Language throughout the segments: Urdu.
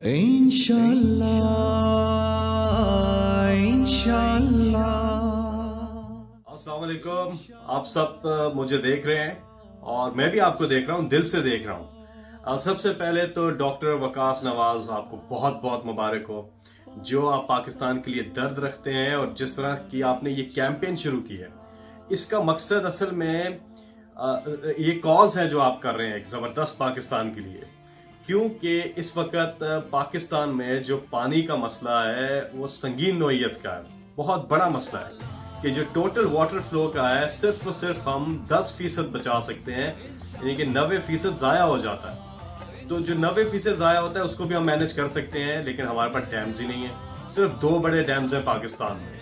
انشاءاللہ انشاءاللہ۔ السلام علیکم، آپ سب مجھے دیکھ رہے ہیں اور میں بھی آپ کو دیکھ رہا ہوں، دل سے دیکھ رہا ہوں۔ سب سے پہلے تو ڈاکٹر وقاص نواز، آپ کو بہت بہت مبارک ہو، جو آپ پاکستان کے لیے درد رکھتے ہیں اور جس طرح کی آپ نے یہ کیمپین شروع کی ہے۔ اس کا مقصد اصل میں یہ کاز ہے جو آپ کر رہے ہیں ایک زبردست پاکستان کے لیے، کیونکہ اس وقت پاکستان میں جو پانی کا مسئلہ ہے وہ سنگین نوعیت کا ہے، بہت بڑا مسئلہ ہے کہ جو ٹوٹل واٹر فلو کا ہے صرف و صرف ہم 10% بچا سکتے ہیں، یعنی کہ 90% ضائع ہو جاتا ہے۔ تو جو 90% ضائع ہوتا ہے اس کو بھی ہم مینج کر سکتے ہیں، لیکن ہمارے پاس ڈیمز ہی نہیں ہیں، صرف 2 بڑے ڈیمز ہیں پاکستان میں۔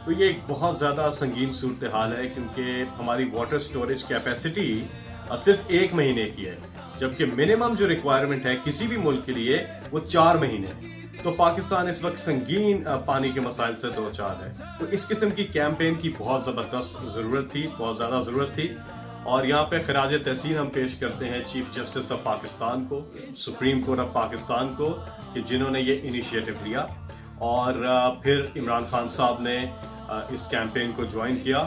تو یہ ایک بہت زیادہ سنگین صورتحال ہے، کیونکہ ہماری واٹر سٹوریج کیپیسٹی صرف 1 مہینے کی ہے، جبکہ منیمم جو ریکوائرمنٹ ہے کسی بھی ملک کے لیے وہ 4 مہینے ہے۔ تو پاکستان اس وقت سنگین پانی کے مسائل سے دوچار ہے۔ تو اس قسم کی کیمپین کی بہت زبردست ضرورت تھی، بہت زیادہ ضرورت تھی، اور یہاں پہ خراج تحسین ہم پیش کرتے ہیں چیف جسٹس آف پاکستان کو، سپریم کورٹ آف پاکستان کو، کہ جنہوں نے یہ انیشیٹو لیا، اور پھر عمران خان صاحب نے اس کیمپین کو جوائن کیا،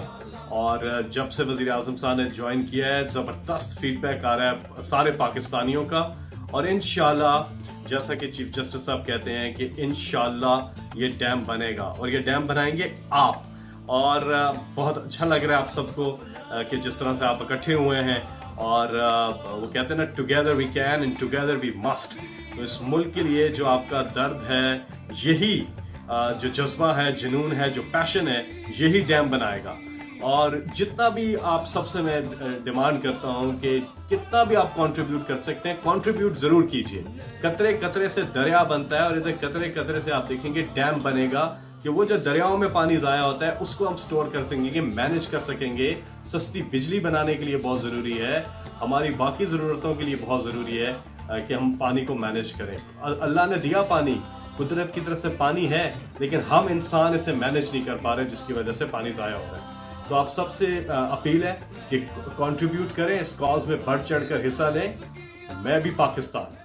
اور جب سے وزیر اعظم صاحب نے جوائن کیا ہے زبردست فیڈ بیک آ رہا ہے سارے پاکستانیوں کا، اور انشاءاللہ جیسا کہ چیف جسٹس صاحب کہتے ہیں کہ انشاءاللہ یہ ڈیم بنے گا، اور یہ ڈیم بنائیں گے آپ، اور بہت اچھا لگ رہا ہے آپ سب کو کہ جس طرح سے آپ اکٹھے ہوئے ہیں، اور وہ کہتے ہیں نا together we can and together we must. تو اس ملک کے لیے جو آپ کا درد ہے، یہی جو جذبہ ہے، جنون ہے، جو پیشن ہے، یہی ڈیم بنائے گا۔ اور جتنا بھی آپ سب سے میں ڈیمانڈ کرتا ہوں کہ کتنا بھی آپ کنٹریبیوٹ کر سکتے ہیں، کنٹریبیوٹ ضرور کیجئے۔ قطرے قطرے سے دریا بنتا ہے، اور ادھر قطرے قطرے سے آپ دیکھیں گے ڈیم بنے گا، کہ وہ جو دریاؤں میں پانی ضائع ہوتا ہے اس کو ہم سٹور کر سکیں گے، مینج کر سکیں گے۔ سستی بجلی بنانے کے لیے بہت ضروری ہے، ہماری باقی ضرورتوں کے لیے بہت ضروری ہے کہ ہم پانی کو مینج کریں۔ اللہ نے دیا پانی، قدرت کی طرف سے پانی ہے، لیکن ہم انسان اسے مینج نہیں کر پا رہے، جس کی وجہ سے پانی ضائع ہو رہا ہے۔ تو آپ سب سے اپیل ہے کہ کنٹریبیوٹ کریں، اس کاز میں بڑھ چڑھ کر حصہ لیں۔ میں بھی پاکستان